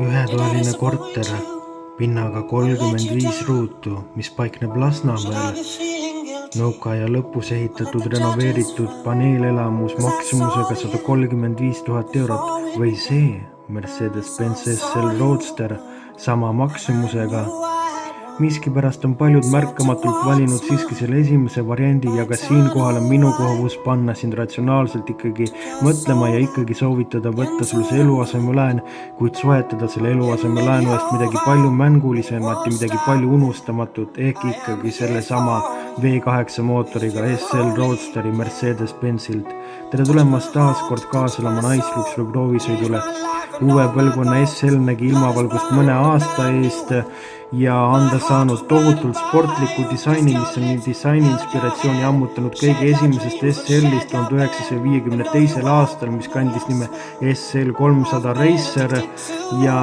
Ühetoaline korter, pinnaga 35 ruutu, mis paikneb Lasnamäel. Nõukaaja lõpus ehitatud renoveeritud paneelelamus maksumusega 135 000 eurot või see Mercedes-Benz SL Roadster sama maksumusega. Miskipärast on paljud märkamatult valinud siiski selle esimese variandi ja ka siinkohal on minu kohus panna sind ratsionaalselt ikkagi mõtlema ja ikkagi soovitada võtta sul see eluasemelaen, kuid soetada selle eluasemelaenu eest midagi palju mängulisemat ja midagi palju unustamatut ehk ikkagi selle sama V8 mootoriga SL Roadsteri Mercedes-Benzilt. Tere tulemast taas kord kaasalama naisluksuri proovisõidule. Uue põlvkonna SL nägi ilmavalgust mõne aasta eest ja anda saanud tohutult sportliku disaini, mis on disaini inspiratsiooni ammutanud kõige esimesest SL-ist 1952. aastal, mis kandis nime SL 300 Racer ja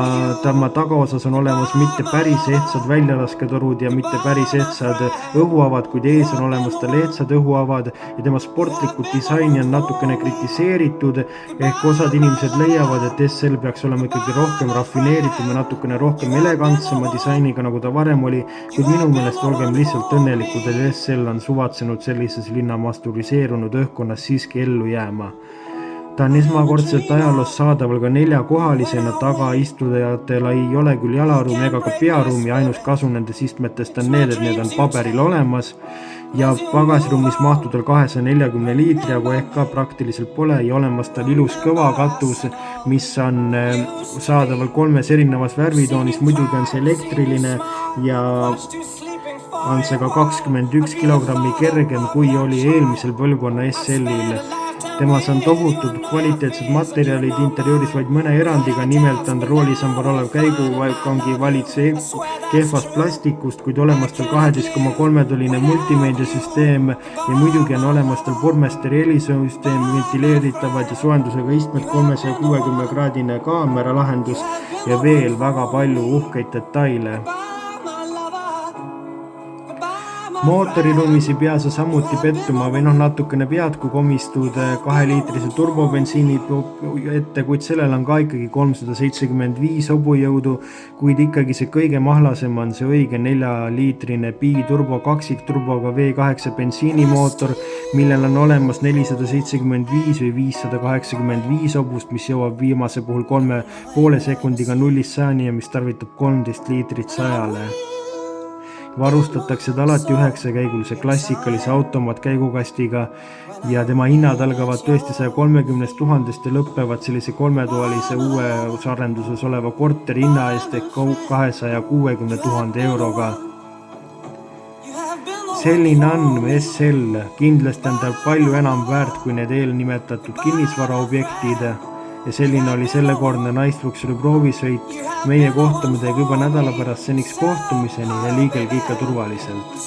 tema tagaosas on olemas mitte päris ehtsad väljalasketorud ja mitte päris ehtsad õhuavad, kuid ees on olemas tal ehtsad õhuavad ja tema sportlikud disaini on natukene kritiseeritud, ehk osad inimesed leiavad, et SL peaks olema ikkagi rohkem rafineeritum ja natukene rohkem elegantsema disainiga, nagu ta varem oli, kuid minu meelest olgem lihtsalt õnnelikud, et SL on suvatsenud sellises linnamasturiseerunud õhkkonnas siiski ellu jääma. Ta on esmakordselt ajaloos saadaval ka 4-kohalisena, tagaistujatel ei ole küll jalaruumi ega ka pearuumi, ainus kasu nendest istmetest on need, et need on paberil olemas ja pagasruumis mahtudel 240 liitriagu ehk ka praktiliselt pole ja olemas tal ilus kõva katus, mis on saadaval 3 erinevas värvitoonis, muidugi on see elektriline ja on see ka 21 kilogrammi kergem kui oli eelmisel põlvkonna SL-il. Temas on tohutud kvaliteetsed materjalid interiooris vaid mõne erandiga, nimelt on roolisambal olev käigukangi valitse kehvast plastikust, kuid olemas tal 12,3-toline multimeediasüsteem ja muidugi on olemas tal pormesteri helisüsteem, ventileeritavad ja soojendusega istmed, 360-kraadine kaamera lahendus ja veel väga palju uhkeid detaile. Mootoriruumis ei pea sa samuti pettuma või natukene pead, kui komistud 2-liitrise turbobensiini ette, kuid sellel on ka ikkagi 375 hobujõudu, kuid ikkagi see kõige mahlasem on see õige 4-liitrine biturbo kaksikturboga V8 bensiinimootor, millel on olemas 475 või 585 hobust, mis jõuab viimase puhul 3,5 sekundiga 0-st 100-ni ja mis tarvitab 13 liitrit 100-le. Varustatakse ta alati 9-käigulise klassikalise automaat käigukastiga ja tema hinnad algavad tõesti 130 000 ja lõppevad sellise 3-toalise uues arenduses oleva korteri hinna eest ehk 260 000 euroga. Selline on SL, kindlasti on ta palju enam väärt kui need eelnimetatud kinnisvaraobjektid ja selline oli sellekordne naisluksuri proovisõit. Meie kohtume teiega juba nädala pärast, seniks kohtumiseni ja liigelge ikka turvaliselt.